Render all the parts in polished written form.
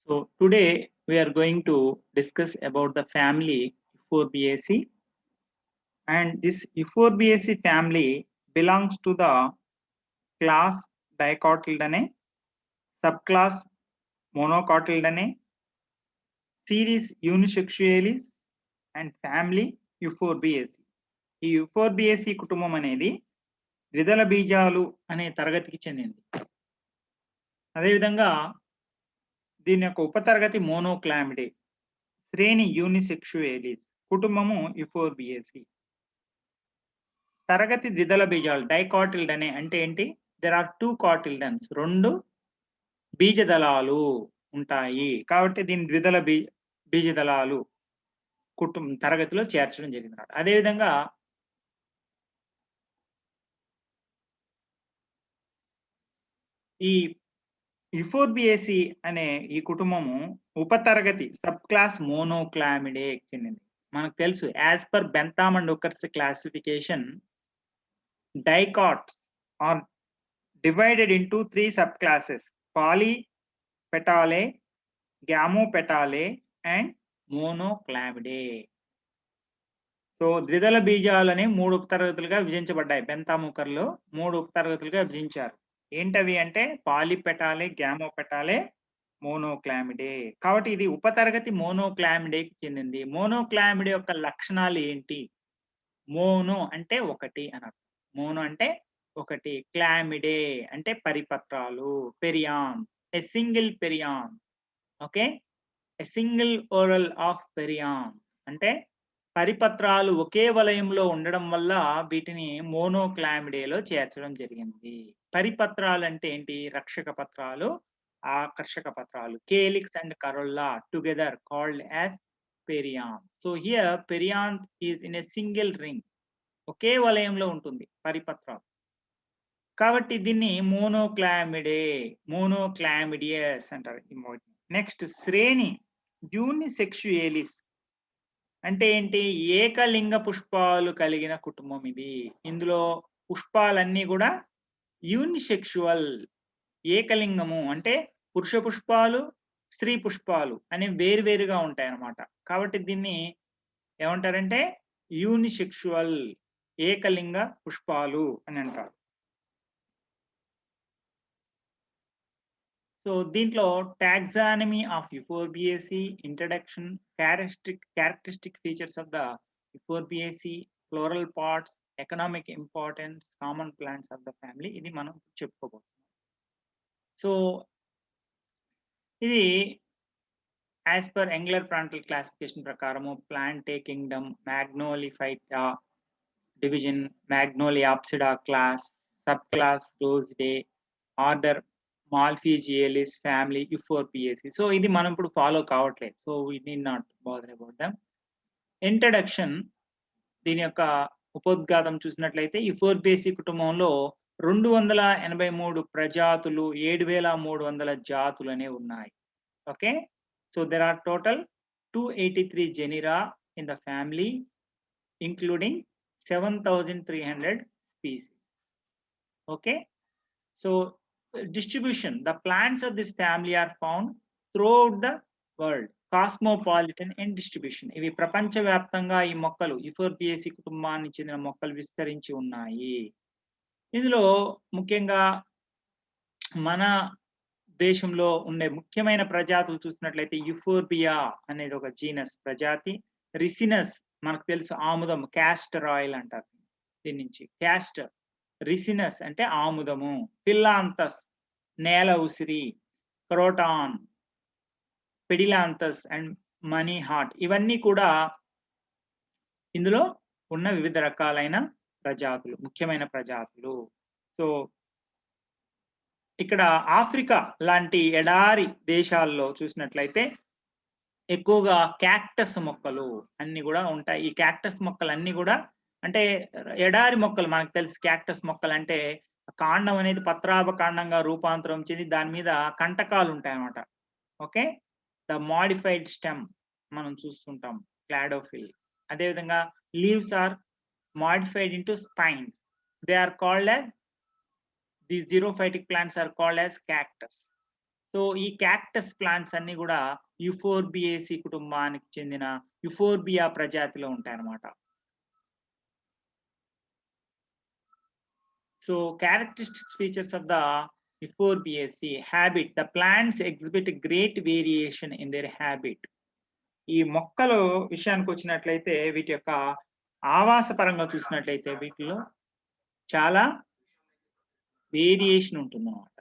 So today we are going to discuss about the family Euphorbiaceae, and this Euphorbiaceae family belongs to the class Dicotyledonnae, subclass Monocotyledonnae, series Unisexualis and family Euphorbiaceae. ఈ యూఫోర్బియేసీ కుటుంబం అనేది ద్విదళ బీజాలు అనే తరగతికి చెందింది. అదేవిధంగా దీని యొక్క ఉపతరగతి మోనోక్లామిడే, శ్రేణి యూనిసెక్షువేలిస్, కుటుంబము యూఫోర్బియేసీ. తరగతి ద్విదళ బీజాలు డైకాటిల్డనే అంటే ఏంటి? దెర్ ఆర్ 2 కాటిల్డన్స్, 2 బీజదళాలు ఉంటాయి కాబట్టి దీని ద్విదళ బీజదళాలు తరగతిలో చేర్చడం జరిగింది. అదేవిధంగా ఈ యూఫోర్బియేసీ అనే ఈ కుటుంబము ఉపతరగతి సబ్ క్లాస్ మోనోక్లామిడే చెందింది. మనకు తెలుసు, as per Bentham and Hooker's classification, dicots are divided into 3 subclasses: polypetalae, gamopetalae and monoclamidae. So ద్విదళ బీజాలని 3 ఉపతరగతులుగా విభజించబడ్డాయి. బెంతాముకర్లో 3 ఉపతరగతులుగా విభజించారు. ఏంటవి అంటే పాలిపెటాలే, గ్యామోపెటాలే, మోనోక్లామిడే. కాబట్టి ఇది ఉపతరగతి మోనోక్లామిడేకి చెందింది. మోనోక్లామిడే యొక్క లక్షణాలు ఏంటి? మోనో అంటే ఒకటి అని అర్థం. మోనో అంటే ఒకటి, క్లామిడే అంటే పరిపత్రాలు, perianth a single perianth. Okay, a single whorl of perianth అంటే పరిపత్రాలు ఒకే వలయంలో ఉండడం వల్ల వీటిని మోనోక్లామిడేలో చేర్చడం జరిగింది. పరిపత్రాలు అంటే ఏంటి? రక్షక పత్రాలు, ఆకర్షక పత్రాలు. Calyx and corolla together called as perianth. So here perianth is in a single ring, ఒకే వలయంలో ఉంటుంది పరిపత్రాలు. కాబట్టి దీన్ని మోనోక్లామిడే, మోనోక్లామిడియస్ అంటారు. నెక్స్ట్ శ్రేణి యూనిసెక్షుయేలిస్ అంటే ఏంటి? ఏకలింగ పుష్పాలు కలిగిన కుటుంబం ఇది. ఇందులో పుష్పాలన్నీ కూడా యూనిసెక్షువల్, ఏకలింగము అంటే పురుష పుష్పాలు, స్త్రీ పుష్పాలు అని వేరువేరుగా ఉంటాయి అన్నమాట. కాబట్టి దీన్ని ఏమంటారంటే యూనిసెక్షువల్, ఏకలింగ పుష్పాలు అని అంటారు. సో దీంట్లో taxonomy of Euphorbiaceae, introduction, characteristic features of the Euphorbiaceae, floral parts, economic importance, common plants of the family, ఇది మనం చెప్పుకోబోతున్నాం. సో ఇది as per Engler Prantl classification ప్రకారము Plantae kingdom, Magnoliophyta division, Magnoliopsida class, sub class Rosidae, order Malpighiales, family Euphorbiaceae. So ఇది మనం ఇప్పుడు follow కావట్లేదు. So we need not bother about them. Introduction, దీని యొక్క ఉపోద్ఘాతం చూసినట్లయితే యూఫోర్బియేసీ కుటుంబంలో 283 ప్రజాతులు, 7300 జాతులు అనేవి ఉన్నాయి. Okay, so there are total 283 genera in the family, including 7300 species. Okay, so distribution, the plants of this family are found throughout the world, cosmopolitan in distribution. ఇవి ప్రపంచవ్యాప్తంగా ఈ మొక్కలు, యూఫోర్బియేసీ కుటుంబానికి చెందిన మొక్కలు విస్తరించి ఉన్నాయి. ఇందులో ముఖ్యంగా మన దేశంలో ఉండే ముఖ్యమైన ప్రజాతులు చూసినట్లయితే యూఫోర్బియా అనేది ఒక జీనస్ ప్రజాతి. రిసినస్ మనకు తెలుసు, ఆముదం, క్యాస్టర్ ఆయిల్ అంటారు దీని నుంచి, క్యాస్టర్. రిసినస్ అంటే ఆముదము. ఫిల్లాంతస్ నేల ఉసిరి, క్రోటాన్, పెడిలాంతస్ అండ్ మనీ హార్ట్, ఇవన్నీ కూడా ఇందులో ఉన్న వివిధ రకాలైన ప్రజాతులు, ముఖ్యమైన ప్రజాతులు. సో ఇక్కడ ఆఫ్రికా లాంటి ఎడారి దేశాల్లో చూసినట్లయితే ఎక్కువగా క్యాక్టస్ మొక్కలు అన్ని కూడా ఉంటాయి. ఈ క్యాక్టస్ మొక్కలు అన్ని కూడా అంటే ఎడారి మొక్కలు, మనకు తెలుసు క్యాక్టస్ మొక్కలు అంటే కాండం అనేది పత్రాభ కాండంగా రూపాంతరం చెంది దాని మీద కంటకాలు ఉంటాయి అన్నమాట. ఓకే, ద మాడిఫైడ్ స్టెమ్ మనం చూస్తుంటాం, క్లాడోఫిల్. అదేవిధంగా leaves are modified into spines, they are called as, these xerophytic plants are called as cactus. So ఈ క్యాక్టస్ ప్లాంట్స్ అన్ని కూడా యుఫోర్బియేసి కుటుంబానికి చెందిన యుఫోర్బియా ప్రజాతిలో ఉంటాయన్నమాట. So characteristic features of the Euphorbiaceae habit. The plants exhibit great variation in their habit. ఈ మొక్కలు విషయానికి వచ్చినట్లయితే వీటి యొక్క ఆవాస పరంగా చూసినట్లయితే వీటిలో చాలా వేరియేషన్ ఉంటుందన్నమాట.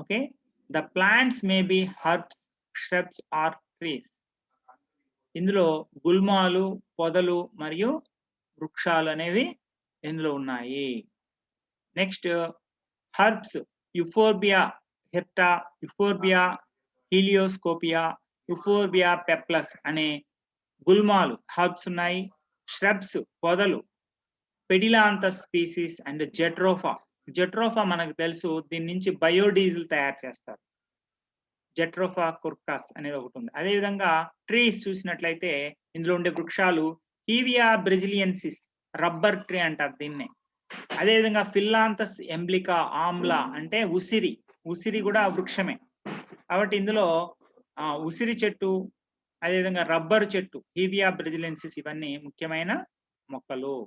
Okay, the plants may be herbs, shrubs or trees. ఇందులో గుల్మాలు, పొదలు మరియు వృక్షాలు అనేవి ఇందులో ఉన్నాయి. Next herbs Euphorbia hirta, Euphorbia helioscopia, Euphorbia peplus అనే గుల్మాలు హర్బ్స్ ఉన్నాయి. shrubs పొదలు Pedilanthus species and Jatropha. Jatropha మనకు తెలుసు, దీని నుంచి బయోడీజిల్ తయారు చేస్తారు. జెట్రోఫా కుర్కస్ అనేది ఒకటి ఉంది. అదేవిధంగా ట్రీస్ చూసినట్లయితే ఇందులో ఉండే వృక్షాలు హీవియా బ్రెజిలియన్సిస్, రబ్బర్ ట్రీ అంటారు దీన్నే. అదేవిధంగా ఫిల్లాంథస్ ఎంబ్లికా ఆమ్లా అంటే ఉసిరి, ఉసిరి కూడా వృక్షమే. కాబట్టి ఇందులో ఉసిరి చెట్టు, అదేవిధంగా రబ్బర్ చెట్టు, హీవియా బ్రెజిలియన్సిస్ ఇవన్నీ ముఖ్యమైన మొక్కలు.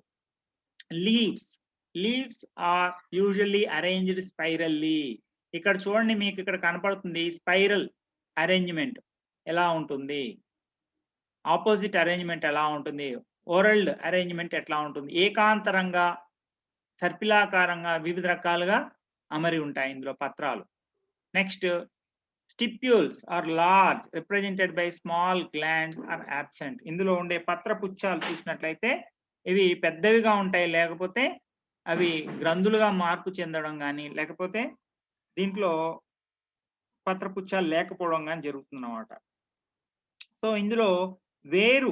Leaves, leaves are usually arranged spirally. ఇక్కడ చూడండి, మీకు ఇక్కడ కనపడుతుంది స్పైరల్ అరేంజ్మెంట్ ఎలా ఉంటుంది, ఆపోజిట్ అరేంజ్మెంట్ ఎలా ఉంటుంది, ఓరల్డ్ అరేంజ్మెంట్ ఎట్లా ఉంటుంది. ఏకాంతరంగా సర్పిలాకారంగా వివిధ రకాలుగా అమరి ఉంటాయి ఇందులో పత్రాలు. Next stipules are large, represented by small glands or absent. ఇందులో ఉండే పత్ర పుచ్చాలు చూసినట్లయితే ఇవి పెద్దవిగా ఉంటాయి, లేకపోతే అవి గ్రంథులుగా మార్పు చెందడం కానీ, లేకపోతే దీంట్లో పత్రపుచ్చాలు లేకపోవడం కానీ జరుగుతుంది అన్నమాట. సో ఇందులో వేరు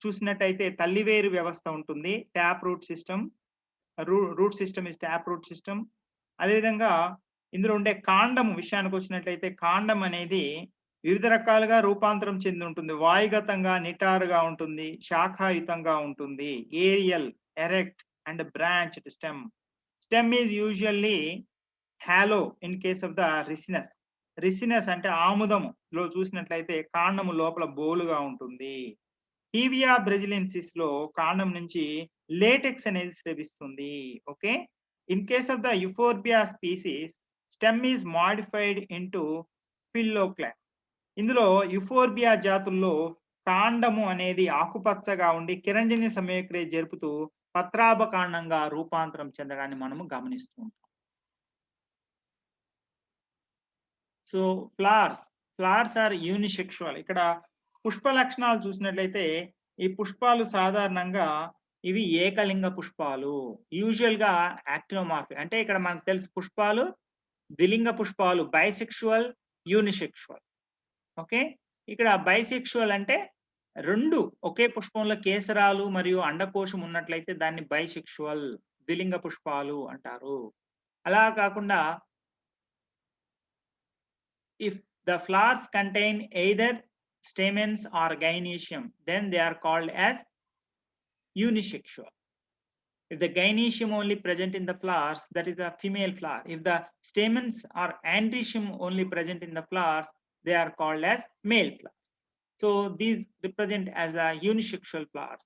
చూసినట్టయితే తల్లి వేరు వ్యవస్థ ఉంటుంది, tap root system. Root system is tap root system. అదేవిధంగా ఇందులో ఉండే కాండం విషయానికి వచ్చినట్లయితే కాండం అనేది వివిధ రకాలుగా రూపాంతరం చెంది ఉంటుంది. వాయుగతంగా నిటారుగా ఉంటుంది, శాఖాయుతంగా ఉంటుంది. Aerial, erect and branched stem. Stem is usually hollow in case of the ricinus. Ricinus అంటే ఆముదములో చూసినట్లయితే కాండము లోపల బోలుగా ఉంటుంది. హీవియా బ్రెజిలియన్సిస్ లో కాండం నుంచి లేటెక్స్ అనేది స్రవిస్తుంది. Okay, in case of the Euphorbia species stem is modified into phylloclade. ఇందులో యుఫోర్బియా జాతుల్లో కాండము అనేది ఆకుపచ్చగా ఉండి కిరణజన్య సమయక్రియ జరుపుతూ పత్రాభకాండంగా రూపాంతరం చెందడాన్ని మనము గమనిస్తూ ఉంటాం. So flowers are unisexual. ఇక్కడ పుష్ప లక్షణాలు చూసినట్లయితే ఈ పుష్పాలు సాధారణంగా ఇవి ఏకలింగ పుష్పాలు, యూజువల్ గా యాక్టినోమార్ఫిక్. అంటే ఇక్కడ మనకు తెలుసు పుష్పాలు ద్విలింగ పుష్పాలు, బైసెక్షువల్, యూనిసెక్షువల్. ఓకే, ఇక్కడ బైసెక్షువల్ అంటే రెండు ఒకే పుష్పంలో కేసరాలు మరియు అండకోశం ఉన్నట్లయితే దాన్ని బైసెక్షువల్ ద్విలింగ పుష్పాలు అంటారు. అలా కాకుండా if the flowers contain either stamens or gynoecium, then they are called as unisexual. If the gynoecium only present in the flowers, that is a female flower. If the stamens or androecium only present in the flowers, they are called as male flowers. So these represent as a unisexual flowers.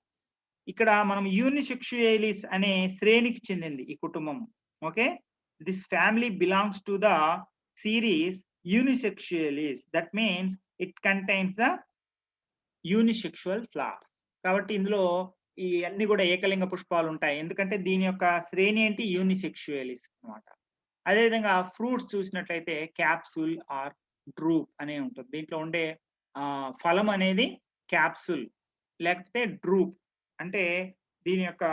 ఇక్కడ మనం యూనిసెక్షువలిస్ అనే శ్రేణికి చెందింది ఈ కుటుంబం. Okay, this family belongs to the series Unisexualis. That means it contains the unisexual flowers. కాబట్టి ఇందులో ఈ అన్ని కూడా ఏకలింగ పుష్పాలు ఉంటాయి, ఎందుకంటే దీని యొక్క శ్రేణి ఏంటి, యూనిసెక్షువలిస్ అన్నమాట. అదేవిధంగా ఫ్రూట్స్ చూసినట్లయితే క్యాప్సూల్ ఆర్ డ్రూప్ అనే ఉంటుంది. దీంట్లో ఉండే ఫలం అనేది క్యాప్సూల్ లేకపోతే డ్రూప్. అంటే దీని యొక్క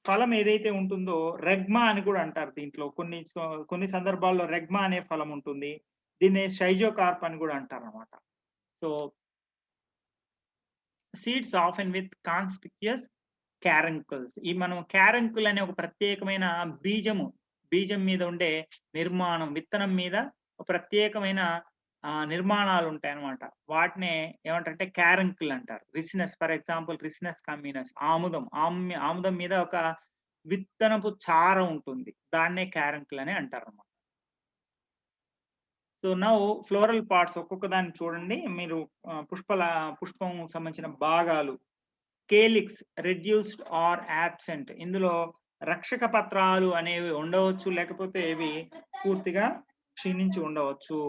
ఫలం ఏదైతే ఉంటుందో రెగ్మా అని కూడా అంటారు. దీంట్లో కొన్ని సందర్భాల్లో రెగ్మా అనే ఫలం ఉంటుంది. దీన్ని షైజోకార్ప్ అని కూడా అంటారు అన్నమాట. So seeds often with conspicuous caruncles. ఈ మనం క్యారంకుల్ అనే ఒక ప్రత్యేకమైన బీజం మీద ఉండే నిర్మాణం, విత్తనం మీద ఒక ప్రత్యేకమైన నిర్మాణాలు ఉంటాయి అన్నమాట. వాటినే ఏమంటారంటే క్యారంకుల్ అంటారు. రిసినస్, ఫర్ ఎగ్జాంపుల్ రిసినస్ కమ్యూనస్, ఆముదం మీద ఒక విత్తనపు చార ఉంటుంది, దాన్నే క్యారంకుల్ అని అంటారు అన్నమాట. సో నౌ ఫ్లోరల్ పార్ట్స్ ఒక్కొక్క దాన్ని చూడండి. మీరు పుష్పం సంబంధించిన భాగాలు. Calyx reduced or absent. ఇందులో రక్షక పత్రాలు అనేవి ఉండవచ్చు. లేకపోతే ఇవి పూర్తిగా క్షీణించి ఉండవచ్చు.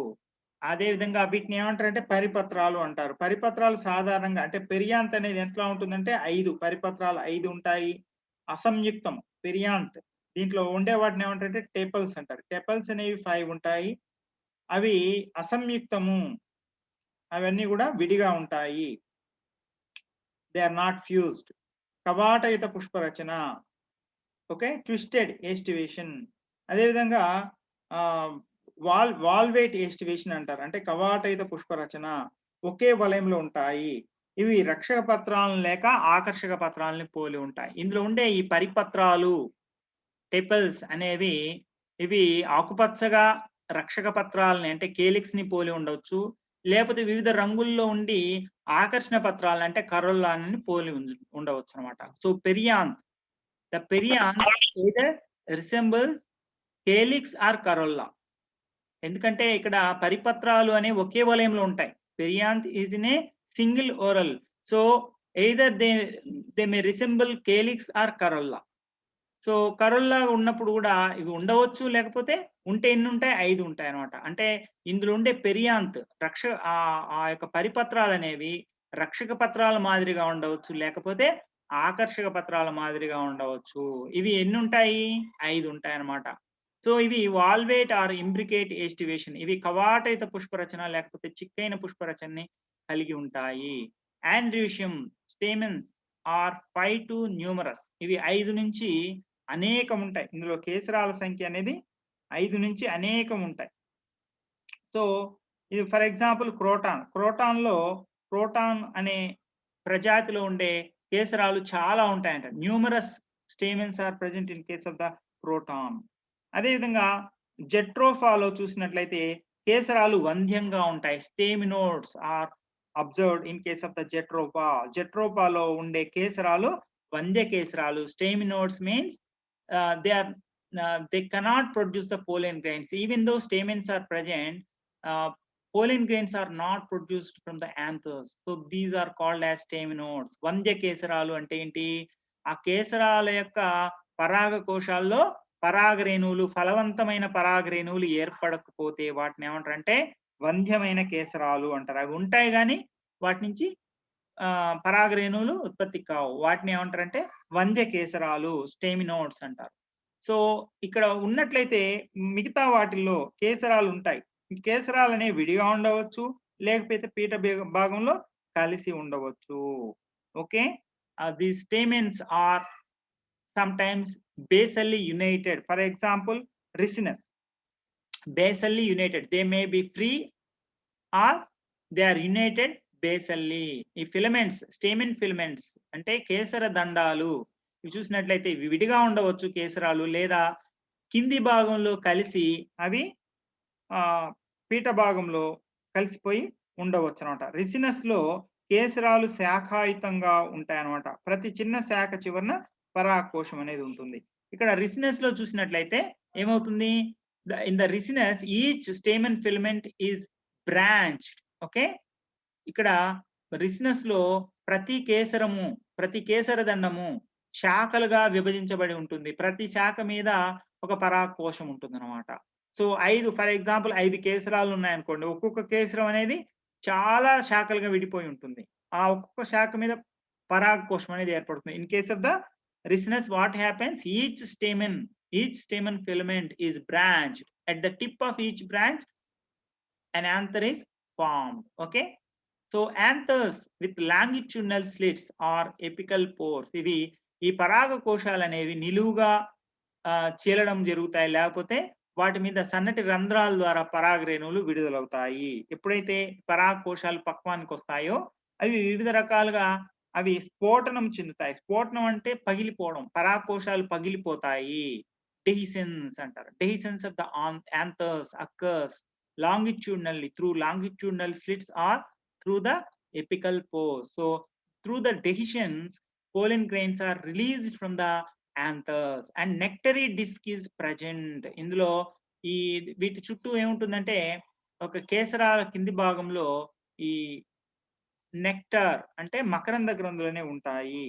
అదే విధంగా వీటిని ఏమంటారంటే పరిపత్రాలు అంటారు. పరిపత్రాలు సాధారణంగా అంటే పెరియాంత్ అనేది ఎట్లా ఉంటుందంటే 5 పరిపత్రాలు 5 ఉంటాయి. అసంయుక్తం పెరియాంత్ దీంట్లో ఉండే వాటిని ఏమంటారంటే టెపల్స్ అంటారు. టెపల్స్ అనేవి 5 ఉంటాయి. అవి అసంయుక్తము. అవన్నీ కూడా విడిగా ఉంటాయి. They are not fused. కవాటయుత పుష్పరచన. ఓకే. Twisted aestivation. అదేవిధంగా వాల్వేట్ ఎస్టివేషన్ అంటారు. అంటే కవాటయుత పుష్పరచన ఒకే వలయంలో ఉంటాయి. ఇవి రక్షక పత్రాలను లేక ఆకర్షక పత్రాలని పోలి ఉంటాయి. ఇందులో ఉండే ఈ పరిపత్రాలు టెపల్స్ అనేవి ఇవి ఆకుపచ్చగా రక్షక పత్రాలని అంటే కేలిక్స్ ని పోలి ఉండవచ్చు. లేకపోతే వివిధ రంగుల్లో ఉండి ఆకర్షణ పత్రాలను అంటే కరోల్లాని పోలి ఉండవచ్చు అనమాట. So perianth the perianth either resembles calyx or corolla. ఎందుకంటే ఇక్కడ పరిపత్రాలు అనేవి ఒకే వలయంలో ఉంటాయి. Perianth is in a single whorl. So either they may resemble calyx or corolla. So corolla ఉన్నప్పుడు కూడా ఇవి ఉండవచ్చు. లేకపోతే ఉంటే ఎన్ని ఉంటాయి? 5 ఉంటాయి అన్నమాట. అంటే ఇందులో ఉండే పెరియాంత్ ఆ యొక్క పరిపత్రాలనేవి రక్షక పత్రాల మాదిరిగా ఉండవచ్చు. లేకపోతే ఆకర్షక పత్రాల మాదిరిగా ఉండవచ్చు. ఇవి ఎన్ని ఉంటాయి? 5 ఉంటాయన్నమాట. సో ఇవి వాల్వేట్ ఆర్ ఇంబ్రికేట్ ఎస్టివేషన్. ఇవి కవాటయుత పుష్పరచన లేకపోతే చిక్కైన పుష్పరచనని కలిగి ఉంటాయి. Androecium stamens are 5 to numerous. ఇవి 5 నుంచి అనేకం ఉంటాయి. ఇందులో కేసరాల సంఖ్య అనేది 5 నుంచి అనేకం ఉంటాయి. సో ఇది ఫర్ ఎగ్జాంపుల్ క్రోటాన్. క్రోటాన్ అనే ప్రజాతిలో ఉండే కేసరాలు చాలా ఉంటాయంట. Numerous stamens are present in case of the Croton. అదేవిధంగా జెట్రోఫాలో చూసినట్లయితే కేసరాలు వంధ్యంగా ఉంటాయి. Staminodes are observed in case of the Jatropha. జెట్రోఫాలో ఉండే కేసరాలు వంధ్య కేసరాలు. Staminodes means they cannot produce the pollen grains. Even though stamens are present, pollen grains are not produced from the anthers. So these are called as staminodes. వంధ్య కేసరాలు అంటే ఏంటి? ఆ కేసరాల యొక్క పరాగ కోశాల్లో పరాగరేణువులు ఫలవంతమైన పరాగరేణువులు ఏర్పడకపోతే వాటిని ఏమంటారంటే వంధ్యమైన కేసరాలు అంటారు. అవి ఉంటాయి కానీ వాటి నుంచి పరాగరేణువులు ఉత్పత్తి కావు. వాటిని ఏమంటారంటే వంధ్య కేసరాలు స్టేమినోడ్స్ అంటారు. సో ఇక్కడ ఉన్నట్లయితే మిగతా వాటిల్లో కేసరాలు ఉంటాయి. ఈ కేసరాలు అనేవి విడిగా ఉండవచ్చు. లేకపోతే పీఠ భాగంలో కలిసి ఉండవచ్చు. Okay. The stamens are sometimes basally united. For example, ricinus. Basally united. They may be free or they are united basally. ఈ ఫిలమెంట్స్ స్టేమెన్ ఫిలమెంట్స్ అంటే కేసర దండాలు ఇవి చూసినట్లయితే ఇవి విడిగా ఉండవచ్చు కేసరాలు, లేదా కింది భాగంలో కలిసి అవి పీఠ భాగంలో కలిసిపోయి ఉండవచ్చు అనమాట. రిసినస్ లో కేసరాలు శాఖాయుతంగా ఉంటాయి అనమాట. ప్రతి చిన్న శాఖ చివరన పరాగకోశం అనేది ఉంటుంది. ఇక్కడ రిసినస్ లో చూసినట్లయితే ఏమవుతుంది? In the రిసినస్ each స్టేమన్ filament is branched. Okay. ఇక్కడ రిసినస్ లో ప్రతి కేసర దండము శాఖలుగా విభజించబడి ఉంటుంది. ప్రతి శాఖ మీద ఒక పరాగకోశం ఉంటుంది అనమాట. సో 5 ఫర్ ఎగ్జాంపుల్ 5 కేసరాలు ఉన్నాయనుకోండి. ఒక్కొక్క కేసరం అనేది చాలా శాఖలుగా విడిపోయి ఉంటుంది. ఆ ఒక్కొక్క శాఖ మీద పరాగకోశం అనేది ఏర్పడుతుంది. In case of the ricinus, what happens? Each stamen filament is branched. At the tip of each branch, an anther is formed. Okay. So anthers with longitudinal slits or apical pores. ఇవి ఈ పరాగ కోశాలు అనేవి నిలువుగా చీలడం జరుగుతాయి. లేకపోతే వాటి మీద సన్నటి రంధ్రాల ద్వారా పరాగరేణువులు విడుదలవుతాయి. ఎప్పుడైతే పరాగ కోశాలు పక్వానికి వస్తాయో అవి వివిధ రకాలుగా అవి స్ఫోటనం చెందుతాయి. స్ఫోటనం అంటే పగిలిపోవడం. పరాగకోశాలు పగిలిపోతాయి. డెహిసెన్స్ అంటారు. Dehiscence of the anthers occurs longitudinally through longitudinal slits or through the apical pores. So through the dehiscence, pollen grains are released from the anthers and nectary disc is present. ఇందులో వీటి చుట్టూ ఏముంటుందంటే ఒక కేసరాల కింది భాగంలో ఈ nectar అంటే మకరంద గ్రంథులనేవి ఉంటాయి.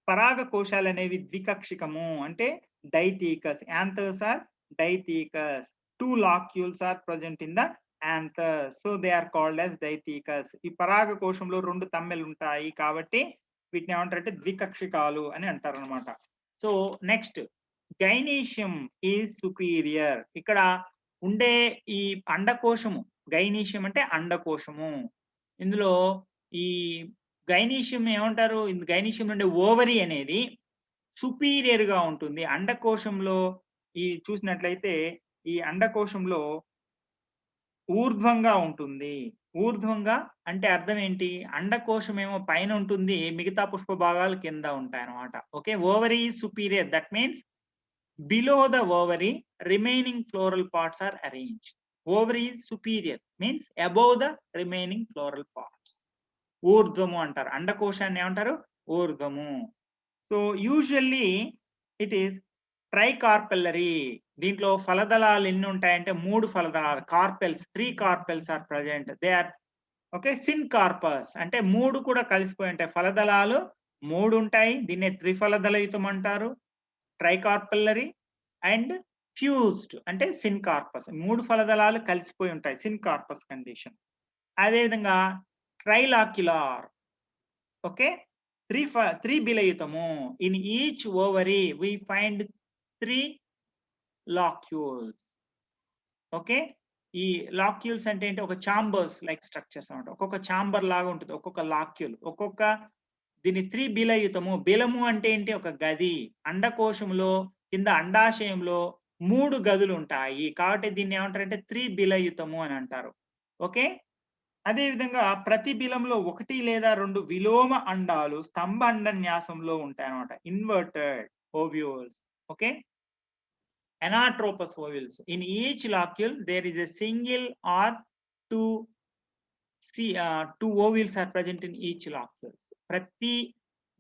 పరాగ కోశాలనేవి ద్వికక్షికము అంటే dithecous. Anthers are dithecous. 2 locules are present in the anthers. So they are called as dithecous. ఈ పరాగ కోశంలో 2 తమ్మెలుంటాయి కాబట్టి వీటిని ఏమంటారంటే ద్వికక్షికాలు అని అంటారనమాట. So next gynoecium is superior. ఇక్కడ ఉండే ఈ అండకోశము, గైనీషియం అంటే అండకోశము. ఇందులో ఈ గైనీషియం ఏమంటారు? గైనీషియం నుండి ఓవరీ అనేది సుపీరియర్ గా ఉంటుంది. అండకోశంలో ఈ చూసినట్లయితే ఈ అండకోశంలో ఊర్ధ్వంగా ఉంటుంది. ఊర్ధ్వంగా అంటే అర్థం ఏంటి? అండకోశం ఏమో పైన ఉంటుంది. మిగతా పుష్ప భాగాలు కింద ఉంటాయన్నమాట. Okay. Ovary is superior. That means below the ovary remaining floral parts are arranged. Ovary is superior means above the remaining floral parts. ఊర్ధ్వము అంటారు. అండకోశాన్ని ఏమంటారు? ఊర్ధ్వము. So usually it is tricarpellary. దీంట్లో ఫలదళాలు ఎన్ని ఉంటాయంటే 3 ఫలదళాలు. Carpels 3 carpels are present. They are okay. Syncarpous అంటే 3 కూడా కలిసిపోయి ఉంటాయి. ఫలదళాలు 3 ఉంటాయి. దీన్నే త్రిఫలదళయుతం అంటారు. ట్రైకార్పెల్లరీ అండ్ ఫ్యూజ్డ్ అంటే సిన్కార్పస్. 3 ఫలదళాలు కలిసిపోయి ఉంటాయి. Syncarpous condition. అదేవిధంగా ట్రైలాక్యులార్. ఓకే. 3 బిలయుతము. In each ovary we find 3 locules. Okay. ఈ లాక్యూల్స్ అంటే ఏంటి? ఒక చాంబర్స్ లైక్ స్ట్రక్చర్స్ అన్నమాట. ఒక్కొక్క చాంబర్ లాగా ఉంటుంది. ఒక్కొక్క లాక్యూల్. దీన్ని 3 బిలయుతము. బిలము అంటే ఏంటి? ఒక గది. అండకోశంలో కింద అండాశయంలో 3 గదులు ఉంటాయి. కాబట్టి దీన్ని ఏమంటారంటే 3 బిలయుతము అని అంటారు. ఓకే. అదే విధంగా ప్రతి బిలంలో 1 లేదా 2 విలోమ అండాలు స్తంభ అండన్యాసంలో ఉంటాయన్నమాట. Inverted ovules. Okay. Anatropous ovules. In each locule there is a single or two ovules are present in each locule. ప్రతి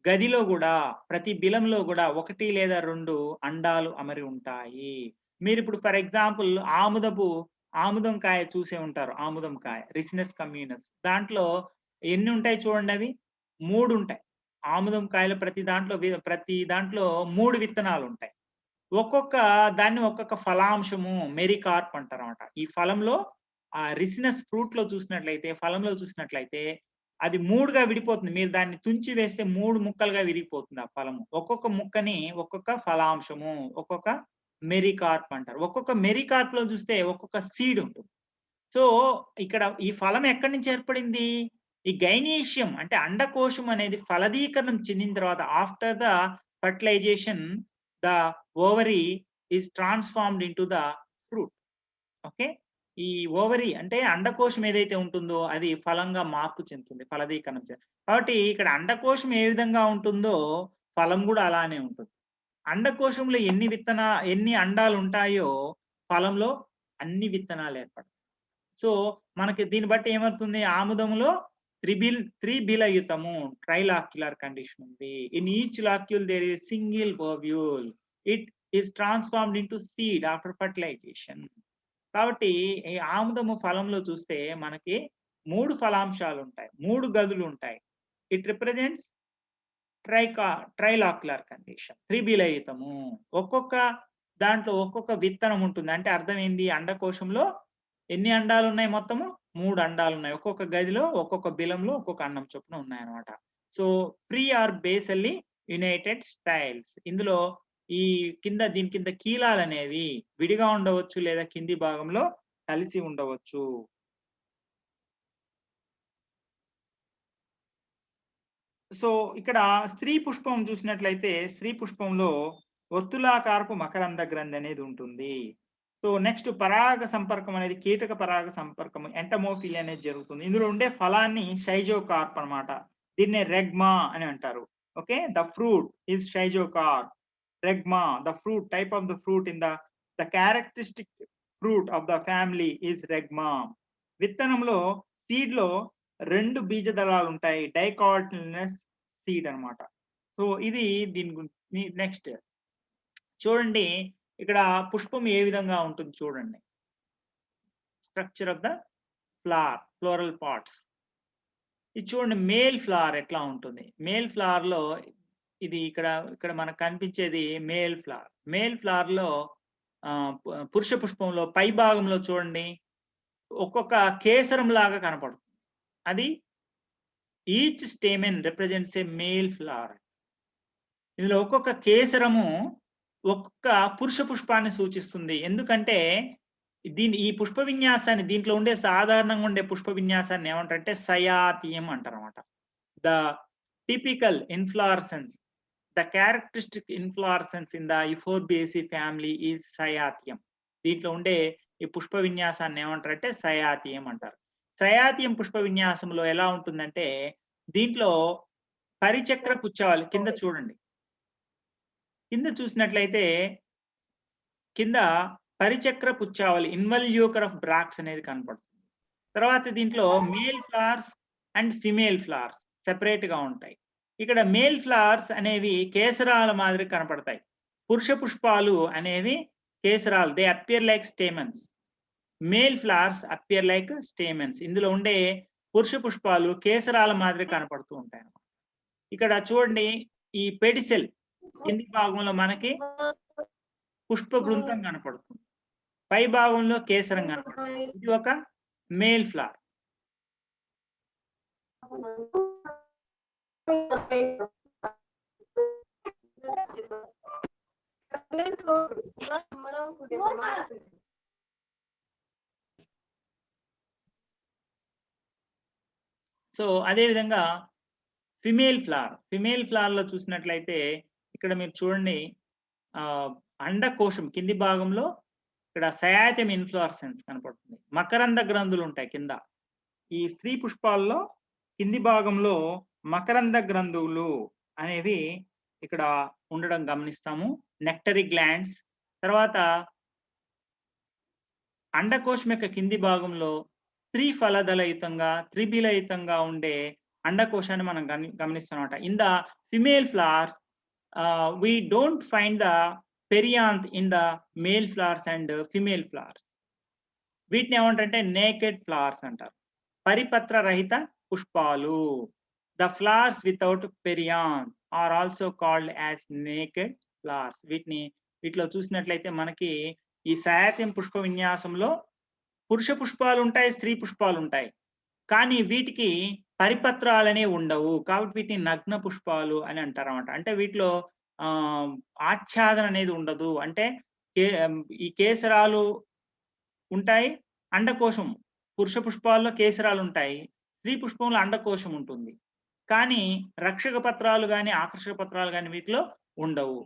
గదిలో గూడా, ప్రతి బిలంలో గూడా 1 లేదా 2 అండాలు అమరి ఉంటాయి. మీరిప్పుడు ఫర్ ఎగ్జాంపుల్ ఆముదం కాయ చూసే ఉంటారు. ఆముదం కాయ రిసినస్ కమ్యూనస్. దాంట్లో ఎన్ని ఉంటాయి చూడండి అవి? 3 ఉంటాయి. ఆముదం కాయలో ప్రతి దాంట్లో 3 విత్తనాలు ఉంటాయి. ఒక్కొక్క ఫలాంశము మెరికార్ప్ అంటారన్నమాట. ఈ ఫలంలో రిసినస్ ఫ్రూట్‌లో చూసినట్లయితే, ఫలంలో చూసినట్లయితే అది 3గా విడిపోతుంది. మీరు దాన్ని తుంచి వేస్తే 3 ముక్కలుగా విరిగిపోతుంది ఆ ఫలము. ఒక్కొక్క ముక్కని ఒక్కొక్క ఫలాంశము, ఒక్కొక్క మెరికార్ప్ అంటారు. ఒక్కొక్క మెరికార్ప్‌లో చూస్తే ఒక్కొక్క సీడ్ ఉంటుంది. సో, ఇక్కడ ఈ ఫలం ఎక్కడి నుంచి ఏర్పడింది? ఈ గైనీషియం అంటే అండకోశం అనేది ఫలదీకరణం చెందిన తర్వాత after the fertilisation the ovary is transformed into the fruit. Okay. ఈ ఓవరీ అంటే అండకోశం ఏదైతే ఉంటుందో అది ఫలంగా మార్పు చెందుతుంది. ఫలదీకరణం కాబట్టి ఇక్కడ అండకోశం ఏ విధంగా ఉంటుందో ఫలం గూడా అలానే ఉంటుంది. అండకోశంలో ఎన్ని అండాలు ఉంటాయో ఫలంలో అన్ని విత్తనాలు ఏర్పడతాయి. సో, మనకి దీన్ని బట్టి ఏమవుతుంది? ఆముదములో 3 బిలయుతము ట్రైలాక్యులర్ కండిషన్ ఉంది. In each locule there is single ovule. It is transformed into seed after fertilization. కాబట్టి ఈ ఆముదము ఫలంలో చూస్తే మనకి 3 ఫలాంశాలుంటాయి. 3 గదులుంటాయి. It represents trilocular condition. 3 బిలయుతము. దాంట్లో ఒక్కొక్క విత్తనం ఉంటుంది. అంటే అర్థం ఏంది? అండకోశంలో ఎన్ని అండాలున్నాయి మొత్తము? 3 అండాలున్నాయి. ఒక్కొక్క గదిలో, ఒక్కొక్క బిలంలో ఒక్కొక్క అండం చొప్పున ఉన్నాయన్నమాట. So, free or basally united styles. ఇందులో దీని కింద కీలాలనేవి విడిగా ఉండవచ్చు లేదా కింది భాగంలో కలిసి ఉండవచ్చు. సో, ఇక్కడ స్త్రీ పుష్పం చూసినట్లయితే స్త్రీ పుష్పంలో వర్తులాకారపు మకరంద గ్రంథి అనేది ఉంటుంది. సో, నెక్స్ట్ పరాగ సంపర్కం అనేది కీటక పరాగ సంపర్కం ఎంటమోఫిలి అనేది జరుగుతుంది. ఇందులో ఉండే ఫలాన్ని షైజోకార్ప్ అన్నమాట. దీన్నే రెగ్మా అని అంటారు. Okay. The fruit is schizocarp. Regma the fruit type of the fruit in the characteristic fruit of the family is రెగ్మా. విత్తనంలో సీడ్‌లో 2 బీజదళాలు ఉంటాయి. డైకోటిలినస్ సీడ్ అన్నమాట. సో, ఇది దీని నెక్స్ట్ చూడండి ఇక్కడ పుష్పం ఏ విధంగా ఉంటుంది చూడండి. Structure of the flower, floral parts. ఇది చూడండి మేల్ ఫ్లవర్ ఎట్లా ఉంటుంది. మేల్ ఫ్లవర్‌లో ఇది ఇక్కడ మనకు కనిపించేది మేల్ ఫ్లవర్. మేల్ ఫ్లవర్‌లో పురుష పుష్పంలో పై భాగంలో చూడండి ఒక్కొక్క కేసరం లాగా కనపడుతుంది. అది ఈచ్ స్టేమెన్ రిప్రజెంట్స్ ఏ మేల్ ఫ్లవర్. ఇందులో ఒక్కొక్క కేసరము ఒక్కొక్క పురుష పుష్పాన్ని సూచిస్తుంది. ఎందుకంటే ఈ పుష్ప విన్యాసాన్ని దీంట్లో ఉండే సాధారణంగా ఉండే పుష్ప విన్యాసాన్ని ఏమంటారంటే సయాతీయం అంటారన్నమాట. The typical inflorescence, the characteristic inflorescence in the Euphorbiaceae family is cyathium. దీంట్లో ఉండే ఈ పుష్ప విన్యాసాన్ని ఏమంటారంటే సయాతీయం అంటారు. సయాతీయం పుష్ప విన్యాసంలో ఎలా ఉంటుందంటే దీంట్లో పరిచక్ర పుచ్చావళి కింద చూడండి. కింద చూసినట్లయితే కింద పరిచక్ర పుచ్చావళి ఇన్వల్యూకర్ ఆఫ్ బ్రాక్స్ అనేది కనపడుతుంది. తర్వాత దీంట్లో male flowers and female flowers separate గా ఉంటాయి. ఇక్కడ మేల్ ఫ్లవర్స్ అనేవి కేసరాల మాదిరి కనపడతాయి. పురుష పుష్పాలు అనేవి కేసరాలు, they appear like stamens. Male flowers appear like stamens. ఇందులో ఉండే పురుష పుష్పాలు కేసరాల మాదిరి కనపడుతూ ఉంటాయి అన్నమాట. ఇక్కడ చూడండి ఈ పెడిసెల్ కింది భాగంలో మనకి పుష్ప బృంతం కనపడుతుంది, పై భాగంలో కేసరం కనపడుతుంది. ఇది ఒక మేల్ ఫ్లవర్. సో అదే విధంగా ఫిమేల్ ఫ్లవర్ లో చూసినట్లయితే ఇక్కడ మీరు చూడండి అండకోశం కింది భాగంలో ఇక్కడ సయాతియం ఇన్ఫ్లోరసెన్స్ కనపడుతుంది. మకరంద గ్రంథులు ఉంటాయి కింద. ఈ స్త్రీ పుష్పాల్లో కింది భాగంలో మకరంద గ్రంథులు అనేవి ఇక్కడ ఉండడం గమనిస్తాము. Nectary glands. తర్వాత అండకోశం యొక్క కింది భాగంలో త్రిబిలయుతంగా ఉండే అండకోశాన్ని మనం గమనిస్తామన్నమాట. In the female flowers we don't find the perianth in the male flowers and female flowers. వీటిని ఏమంటారంటే నేకెడ్ ఫ్లవర్స్ అంటారు. పరిపత్ర రహిత పుష్పాలు. The flowers without perianth are also called as naked flowers. వీటిలో చూసినట్లయితే మనకి ఈ సయాతియం పుష్ప విన్యాసంలో పురుష పుష్పాలు ఉంటాయి, స్త్రీ పుష్పాలు ఉంటాయి. కానీ వీటికి పరిపత్రాలనే ఉండవు. కాబట్టి వీటిని నగ్న పుష్పాలు అని అంటారు అన్నమాట. అంటే వీటిలో ఆచ్ఛాదన అనేది ఉండదు. అంటే ఈ కేసరాలు ఉంటాయి, అండకోశం. పురుష పుష్పాల్లో కేసరాలు ఉంటాయి, స్త్రీ పుష్పంలో అండకోశం ఉంటుంది. కానీ రక్షక పత్రాలు కానీ ఆకర్షక పత్రాలు కానీ వీటిలో ఉండవు.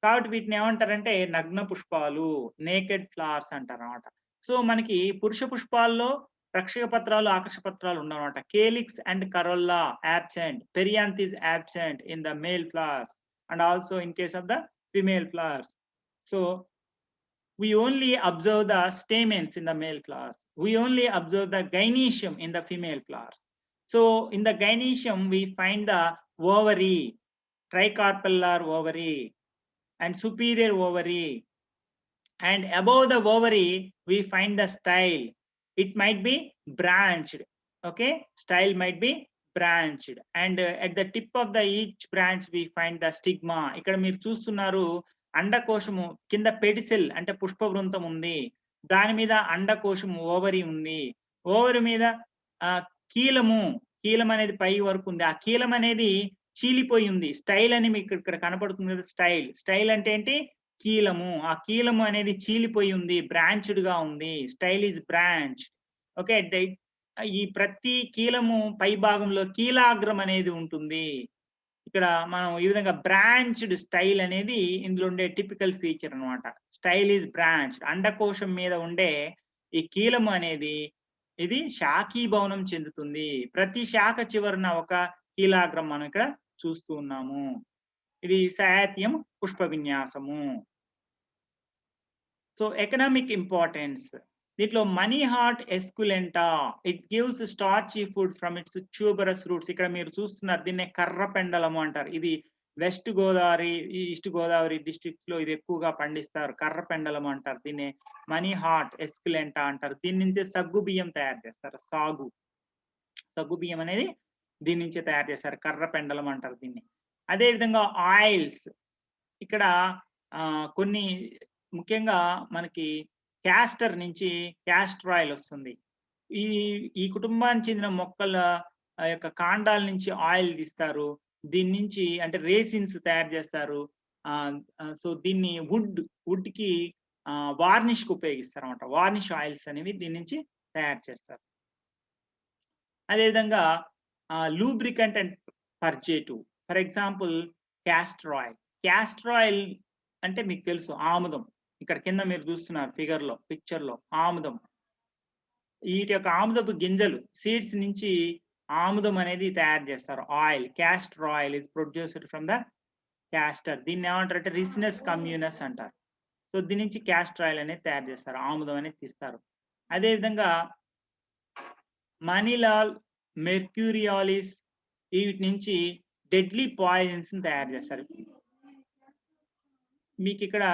కాబట్టి వీటిని ఏమంటారంటే నగ్న పుష్పాలు, నేకెడ్ ఫ్లవర్స్ అంటారు అన్నమాట. సో మనకి పురుష పుష్పాల్లో రక్షక పత్రాలు, ఆకర్షక పత్రాలు ఉండవన్నమాట. Calyx and corolla absent. Perianth is absent in the male flowers and also in case of the female flowers. So we only observe the stamens in the male flowers. We only observe the gynoecium in the female flowers. So in the gynoecium we find the ovary, tricarpellar ovary and superior ovary, and above the ovary we find the style. It might be branched. Okay, style might be branched, and at the tip of the each branch we find the stigma. ఇక్కడ మీరు చూస్తున్నారు అండకోశము కింద pedicel అంటే పుష్ప వృంతం ఉంది, దాని మీద అండకోశము ovary ఉంది, ovary మీద కీలం అనేది పై వరకు ఉంది. ఆ కీలం అనేది చీలిపోయి ఉంది. స్టైల్ అని మీకు ఇక్కడ కనపడుతుంది కదా. స్టైల్ అంటే ఏంటి? కీలము. ఆ కీలము అనేది చీలిపోయి ఉంది, బ్రాంచ్డ్ గా ఉంది. Style is branch. ఓకే, ఈ ప్రతి కీలము పై భాగంలో కీలాగ్రం అనేది ఉంటుంది. ఇక్కడ మనం ఈ విధంగా బ్రాంచ్డ్ స్టైల్ అనేది ఇందులో ఉండే టిపికల్ ఫీచర్ అన్నమాట. Style is branched. అండకోశం మీద ఉండే ఈ కీలము అనేది ఇది శాఖీభవనం చెందుతుంది. ప్రతి శాఖ చివరన ఒక కీలాగ్రం మనం ఇక్కడ చూస్తూ ఉన్నాము. ఇది సయాతియం పుష్ప విన్యాసము. So economic importance. దీంట్లో Manihot esculenta, it gives starchy food from its tuberous roots. ఇక్కడ మీరు చూస్తున్నారు, దీన్నే కర్ర పెండలము అంటారు. ఇది West Godavari, East Godavari districts లో ఇది ఎక్కువగా పండిస్తారు. కర్ర పెండలం అంటారు దీన్ని. మనీ హార్ట్ ఎస్కులెంటా అంటారు. దీని నుంచే సగ్గు బియ్యం తయారు చేస్తారు. సగ్గు బియ్యం అనేది దీని నుంచే తయారు చేస్తారు. కర్ర పెండలం అంటారు దీన్ని. అదే విధంగా ఆయిల్స్ ఇక్కడ కొన్ని ముఖ్యంగా మనకి క్యాస్టర్ నుంచి క్యాస్టర్ ఆయిల్ వస్తుంది. ఈ ఈ కుటుంబానికి చెందిన మొక్కల యొక్క కాండాల నుంచి ఆయిల్ తీస్తారు. దీని నుంచి అంటే రేసిన్స్ తయారు చేస్తారు. సో దీన్ని వుడ్‌కి వార్నిష్‌కి ఉపయోగిస్తారన్నమాట. వార్నిష్ ఆయిల్స్ అనేవి దీని నుంచి తయారు చేస్తారు. అదేవిధంగా lubricant and purgative. For example castor oil. Castor oil అంటే మీకు తెలుసు ఆముదం. ఇక్కడ కింద మీరు చూస్తున్నారు పిక్చర్‌లో ఆముదం. వీటి యొక్క ఆముదపు గింజలు సీడ్స్ నుంచి ఆముదం అనేది తయారు చేస్తారు. Oil castor oil is produced from the castor. దీన్ని ఏమంటారంటే రిసినస్ కమ్యూనస్ అంటారు. సో దీని నుంచి క్యాస్టర్ ఆయిల్ అనేది తయారు చేస్తారు. ఆముదం అనేది తీస్తారు. అదే విధంగా మనీలాల్, మెర్క్యూరియాలిస్ వీటి నుంచి డెడ్లీ పాయిజన్స్ తయారు చేస్తారు. మీకు ఇక్కడ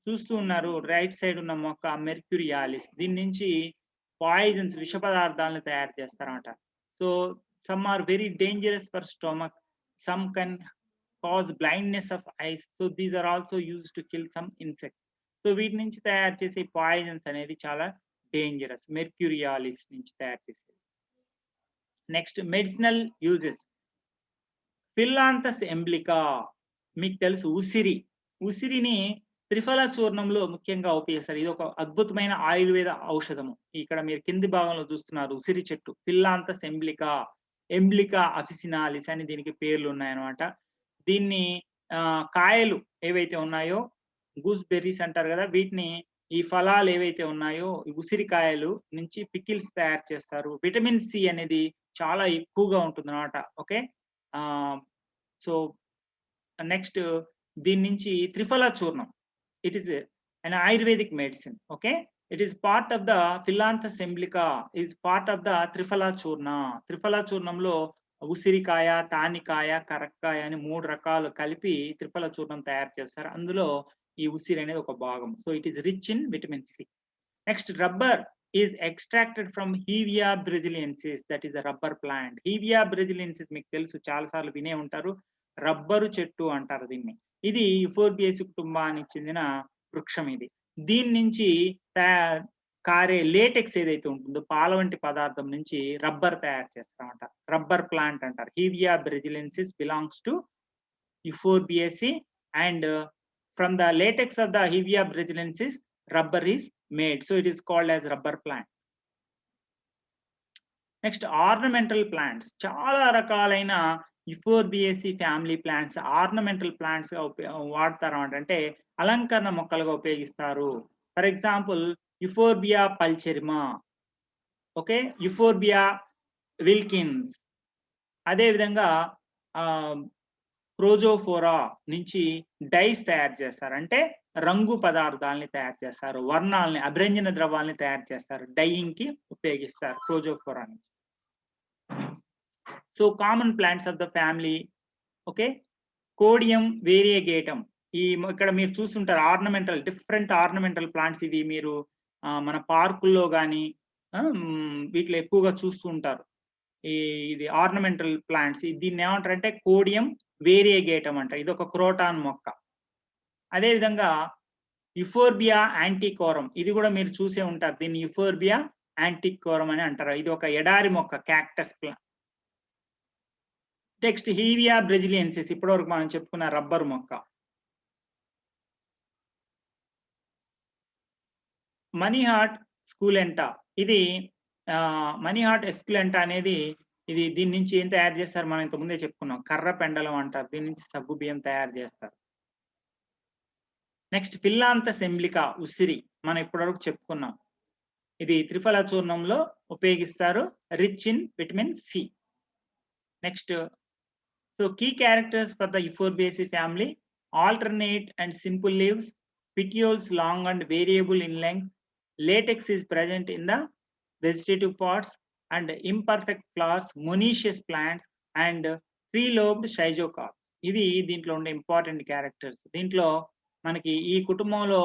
చూస్తూ ఉన్నారు రైట్ సైడ్ ఉన్న మొక్క మెర్క్యూరియాలిస్. దీని నుంచి పాయిజన్స్ విష పదార్థాలను తయారు చేస్తారన్నమాట. So some are very dangerous for stomach, some can cause blindness of eyes. So these are also used to kill some insects. So వీటి నుంచి తయారు చేసే పాయిజన్స్ అనేది చాలా డేంజరస్. మెర్క్యూరియాలిస్ నుంచి తయారు చేసేది. Next medicinal uses. Phyllanthus emblica మీకు తెలుసు ఉసిరిని త్రిఫల చూర్ణంలో ముఖ్యంగా ఉపయోగిస్తారు. ఇది ఒక అద్భుతమైన ఆయుర్వేద ఔషధము. ఇక్కడ మీరు కింది భాగంలో చూస్తున్నారు ఉసిరి చెట్టు. ఫిల్లాంథస్ ఎంబ్లికా అఫిసినాలిస్ అని దీనికి పేర్లు ఉన్నాయన్నమాట. దీన్ని కాయలు ఏవైతే ఉన్నాయో గూస్ బెర్రీస్ అంటారు కదా, వీటిని ఈ ఫలాలు ఏవైతే ఉన్నాయో ఉసిరికాయలు నుంచి పికిల్స్ తయారు చేస్తారు. విటమిన్ సి అనేది చాలా ఎక్కువగా ఉంటుంది అన్నమాట. ఓకే. సో నెక్స్ట్ దీని నుంచి త్రిఫల చూర్ణం. It is an Ayurvedic medicine. Okay, it is part of the Phyllanthus emblica, is part of the triphala చూర్ణంలో ఉసిరికాయ, తానికాయ, కరక్కాయ అని 3 రకాలు కలిపి త్రిఫల చూర్ణం తయారు చేస్తారు. అందులో ఈ ఉసిరి అనేది ఒక భాగం. So it is rich in vitamin C. Next rubber is extracted from Hevea brasiliensis, that is a rubber plant. Hevea brasiliensis మీకు తెలుసు, చాలా సార్లు వినే ఉంటారు. రబ్బరు చెట్టు అంటారు దీన్ని. ఇది యుఫోర్బియేసి కుటుంబానికి చెందిన వృక్షం. ఇది దీని నుంచి కారే లేటెక్స్ ఏదైతే ఉంటుందో పాల వంటి పదార్థం నుంచి రబ్బర్ తయారు చేస్తారన్నమాట. రబ్బర్ ప్లాంట్ అంటారు. Hevea brasiliensis belongs to Euphorbiaceae and from the latex of the Hevea brasiliensis rubber is made, so it is called as rubber plant. Next ornamental plants. చాలా రకాలైన Euphorbiaceae family plants ornamental plants వాడతారు అంటే అలంకరణ మొక్కలుగా ఉపయోగిస్తారు. For example Euphorbia pulcherrima, okay, Euphorbia wilkins. అదే విధంగా క్రోజోఫోరా నుంచి డైస్ తయారు చేస్తారు. అంటే రంగు పదార్థాలని తయారు చేస్తారు, వర్ణాలని, అభ్రంజన ద్రవాలని తయారు చేస్తారు, డైయింగ్ కి ఉపయోగిస్తారు క్రోజోఫోరా నుంచి. So common plants of the family. Okay, Codiaeum variegatum. ఇక్కడ మీరు చూస్తుంటారు డిఫరెంట్ ఆర్నమెంటల్ ప్లాంట్స్. ఇవి మీరు మన పార్కుల్లో కానీ వీటిలో ఎక్కువగా చూస్తూ ఉంటారు. ఇది ఆర్నమెంటల్ ప్లాంట్స్. దీన్ని ఏమంటారు అంటే కోడియం వేరియగేటం అంటారు. ఇది ఒక క్రోటాన్ మొక్క. అదే విధంగా యుఫోర్బియా యాంటికోరం, ఇది కూడా మీరు చూసే ఉంటారు. దీన్ని యుఫోర్బియా యాంటికోరం అని అంటారు. ఇది ఒక ఎడారి మొక్క, క్యాక్టస్ ప్లాంట్. నెక్స్ట్ హీవియా బ్రెజిలియన్సిస్, ఇప్పటివరకు మనం చెప్పుకున్న రబ్బర్ మొక్క. మనీ హార్ట్ స్కూలెంటా, ఇది మనీ హార్ట్ ఎస్కులెంటా అనేది ఇది దీని నుంచి ఏం తయారు చేస్తారు మనం ఇంతకుముందే చెప్పుకున్నాం, కర్ర పెండలం అంటారు. దీని నుంచి సగ్గు బియ్యం తయారు చేస్తారు. నెక్స్ట్ ఫిల్లాంథస్ ఎంబ్లికా ఉసిరి మనం ఇప్పటివరకు చెప్పుకున్నాం. ఇది త్రిఫల చూర్ణంలో ఉపయోగిస్తారు, rich in vitamin C. Next so key characters for the Euphorbiaceae family: alternate and simple leaves, petioles long and variable in length, latex is present in the vegetative parts, and imperfect flowers, monoecious plants, and three-lobed schizocarps. ఇవి దీంట్లో ఉండే important characters. దీంట్లో మనకి ఈ కుటుంబంలో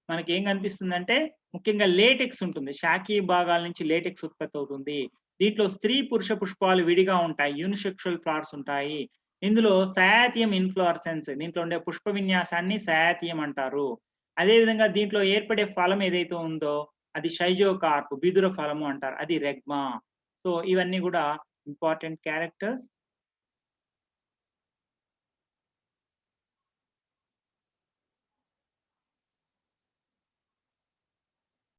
మనకేం కనిపిస్తుందంటే, ముఖ్యంగా latex ఉంటుంది. శాఖీయ భాగాల నుంచి లేటెక్స్ ఉత్పత్తి అవుతుంది. దీంట్లో స్త్రీ, పురుష పుష్పాలు విడిగా ఉంటాయి. యూనిసెక్షువల్ ఫ్లవర్స్ ఉంటాయి. ఇందులో సయాతియం ఇన్‌ఫ్లోరసెన్స్ దీంట్లో ఉండే పుష్ప విన్యాసాన్ని సయాతియం అంటారు. అదే విధంగా దీంట్లో ఏర్పడే ఫలం ఏదైతే ఉందో అది షైజోకార్ప్ బిదుర ఫలము అంటారు. అది రెగ్మా. సో, ఇవన్నీ గూడా ఇంపార్టెంట్ క్యారెక్టర్స్.